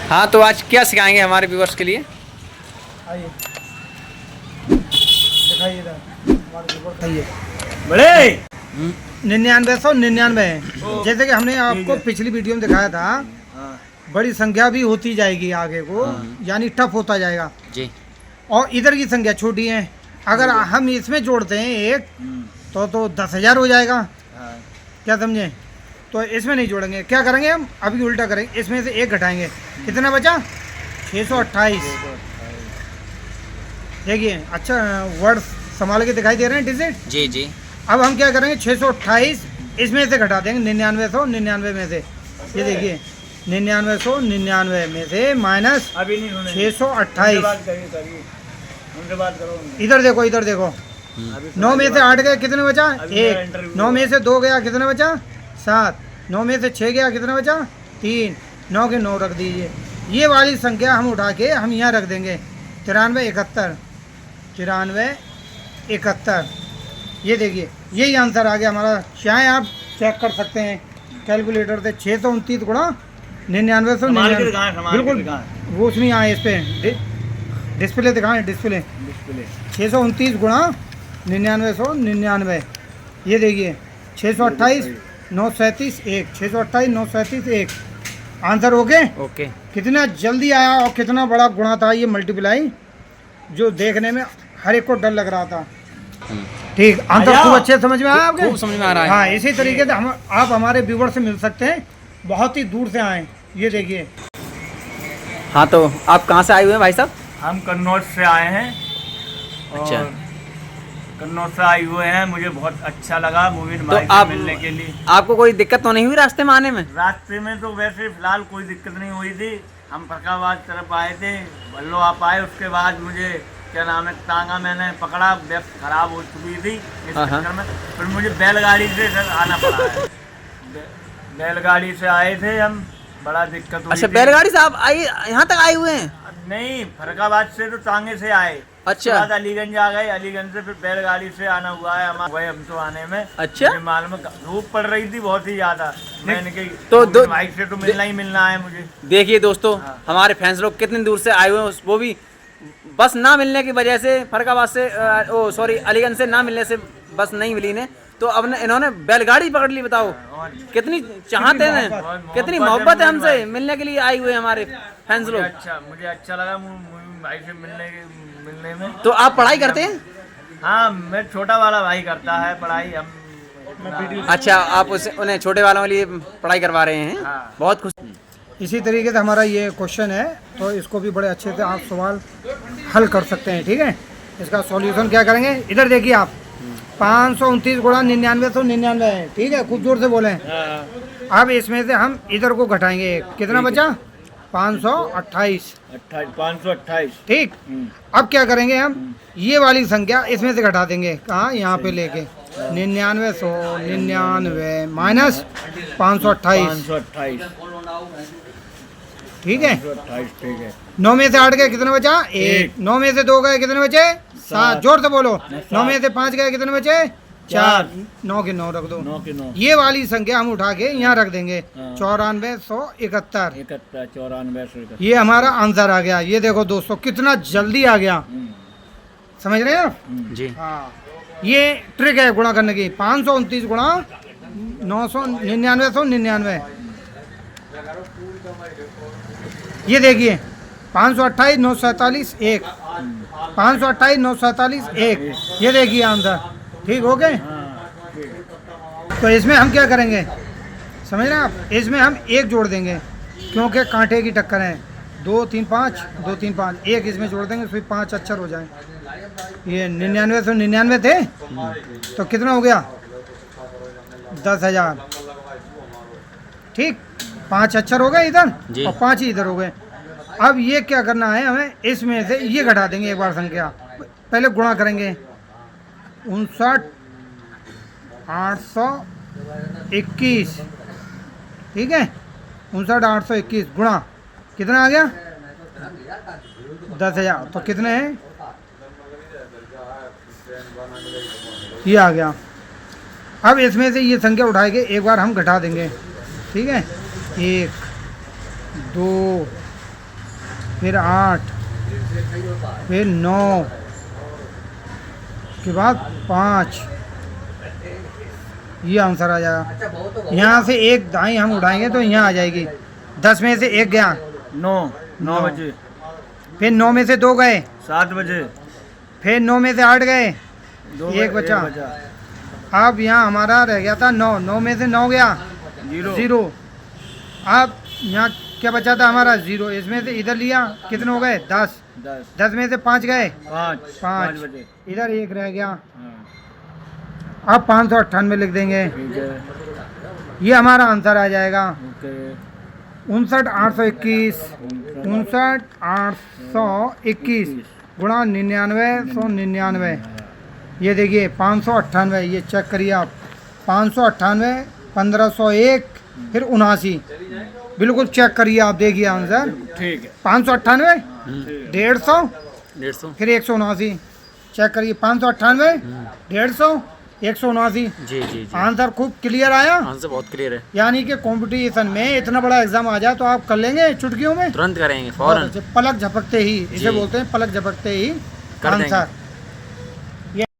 हाँ, तो आज क्या सिखाएंगे हमारे व्यूअर्स के लिए? आइए दिखाइए इधर हमारे व्यूअर्स आइए बड़े 9999 जैसे कि हमने आपको पिछली वीडियो में दिखाया था, बड़ी संख्या भी होती जाएगी आगे को, यानी टफ होता जाएगा जी। और इधर की संख्या छोटी है। अगर हम इसमें जोड़ते हैं एक तो 10,000 हो जाएगा। क्या समझे? तो इसमें नहीं जोड़ेंगे, क्या करेंगे हम अभी उल्टा करेंगे, इसमें से एक घटाएंगे। कितना बचा? 628। देखिए अच्छा वर्ड संभाल के दिखाई दे रहे हैं डिजिट। जी जी। अब हम क्या करेंगे 628 इसमें से घटा देंगे 9999 में से। ये देखिए 9999 में से माइनस 628। इधर देखो इधर देखो, 9 में से 8 गया कितने बचा? 1। 9 में से 2 गया कितना बचा? 7। 9 में से 6 गया कितना बचा? 3। 9 के 9 रख दीजिए। ये वाली संख्या हम उठा के हम यहाँ रख देंगे 9371। ये देखिए यही आंसर आ गया हमारा। चाहे आप चेक कर सकते हैं कैलकुलेटर से। 629 गुणा 9999 बिल्कुल रोशनी आए इस पे डिस्प्ले दिखाएं, डिस्प्ले 629 गुणा 9999। ये देखिए 628 937 1 628 937 1 आंसर ओके। ओके। कितना जल्दी आया और कितना बड़ा गुणा था ये मल्टीप्लाई, जो देखने में हर एक को डर लग रहा था। ठीक, आंसर खूब अच्छे समझ में आया आपके? खूब समझ में आ रहा है। हाँ, इसी तरीके से हम आप हमारे व्यूवर से मिल सकते हैं, बहुत ही दूर से आए। ये देखिए। हाँ, तो आप कहाँ से आए हुए हैं भाई साहब? हम कन्नौज से आए हैं। अच्छा। कन्नौज से आए हुए हैं। मुझे बहुत अच्छा लगा मोहित भाई तो से आप मिलने के लिए। आपको कोई दिक्कत तो नहीं हुई रास्ते में आने में? रास्ते में तो वैसे फिलहाल कोई दिक्कत नहीं हुई थी। हम फरकाबाद तरफ आए थे, बल्लो आप आए, उसके बाद मुझे क्या नाम है टांगा मैंने पकड़ा, बैग खराब हो चुकी थी इस चक्कर में, फिर मुझे बैलगाड़ी से आना पड़ा है। बैलगाड़ी से आए थे हम, बड़ा दिक्कत हुई। अच्छा, थी। बैलगाड़ी से आप आई यहाँ तक आए हुए हैं? नहीं, फरकाबाद से तो टांगे से आए। अच्छा। बाद अलीगंज आ गए, अलीगंज से फिर बैलगाड़ी से आना हुआ है हमारे हम तो आने में। अच्छा। मुझे मालूम है धूप पड़ रही थी बहुत ही ज्यादा, मैंने कही तो भाई से तो मिलना ही मिलना है मुझे। देखिए दोस्तों, हाँ। हमारे फैंस लोग कितने दूर से आए हुए हैं, वो भी बस ना मिलने की वजह से, फरकाबाद से अलीगंज से ना मिलने से बस नहीं मिली ने, तो अब इन्होंने बैलगाड़ी पकड़ ली। बताओ कितनी चाहते हैं, कितनी मोहब्बत है हमसे मिलने के लिए आए हुए हमारे फैंस लोग। अच्छा, मुझे अच्छा लगा भाई से मिलने में। तो आप पढ़ाई करते हैं? हाँ, मैं छोटा वाला भाई करता है पढ़ाई। हम अच्छा, आप उन्हें छोटे वालों के लिए पढ़ाई करवा रहे हैं। हाँ। बहुत खुश। इसी तरीके से हमारा ये क्वेश्चन है, तो इसको भी बड़े अच्छे से आप सवाल हल कर सकते हैं। ठीक है, इसका सॉल्यूशन क्या करेंगे, इधर देखिए आप 529 गुणा 9999 है। ठीक है, खूब जोर से बोलें। अब इसमें से हम इधर को घटाएंगे, कितना बचा? 528। 528। ठीक, अब क्या करेंगे हम, ये वाली संख्या इसमें से घटा देंगे। कहाँ? यहाँ पे लेके 9999 माइनस 528। ठीक है, 9 में से 8 गए कितने बचा? 1। 9 में से 2 गए कितने बचे? 7। जोर से बोलो। 9 में से 5 गए कितने बचे? 4। 9 के 9 रख दो। 9 के 9। ये वाली संख्या हम उठा के यहाँ रख देंगे 9471। ये हमारा आंसर आ गया। ये देखो दोस्तों कितना जल्दी आ गया, समझ रहे हैं आप? जी। हाँ, ये ट्रिक है गुणा करने की। 529 गुणा 9999। ये देखिए 528 947 1 528 947 1। ये देखिए आंसर। ठीक हो गए? तो इसमें हम क्या करेंगे समझ रहे हैं आप, इसमें हम 1 जोड़ देंगे क्योंकि कांटे की टक्कर है। 2 3 5 2 3 5 1 इसमें जोड़ देंगे, फिर 5 अक्षर हो जाए। ये 9999 थे तो कितना हो गया? 10,000। ठीक, 5 अक्षर हो गए इधर और 5 ही इधर हो गए। अब ये क्या करना है हमें, इसमें से ये घटा देंगे एक बार संख्या, पहले गुणा करेंगे 59,821। ठीक है, 59,821 गुणा कितना आ गया? 10,000। तो कितने हैं? ये आ गया। अब इसमें से ये संख्या उठा के एक बार हम घटा देंगे। ठीक है, 1 2 फिर 8, फिर 9 के बाद 5, ये आंसर आ जाएगा। यहाँ से एक दाई हम उड़ाएंगे तो यहाँ आ जाएगी। 10 में से 1 गया, 9 बजे। फिर 9 में से 2 गए, 7 बजे। फिर 9 में से 8 गए, 1 बचा। अब यहाँ हमारा रह गया था 9 में से 9 गया, 0। अब यहाँ क्या बचा था हमारा, 0। इसमें से इधर लिया, कितने हो गए, 10। 10 में से 5 गए, 5 बजे। इधर 1 रह गया। अब 598 लिख देंगे, ये हमारा आंसर आ जाएगा। 59,821 59,821 गुणा 99,199। ये देखिए 598, ये चेक करिए आप। 598, 1501, फिर 79। बिल्कुल चेक करिए आप, देखिए आंसर। ठीक है। 598, 150, 150 फिर 179। चेक करिए, 598, 150, 179। जी जी जी, आंसर खूब क्लियर आया। आंसर बहुत क्लियर है। यानी कि कंपटीशन में इतना बड़ा एग्जाम आ जाए तो आप कर लेंगे चुटकियों में, तुरंत करेंगे, बहुत फौरन अच्छे, पलक झपकते ही, इसे जी। बोलते हैं पलक झपकते ही कर देंगे। आंसर।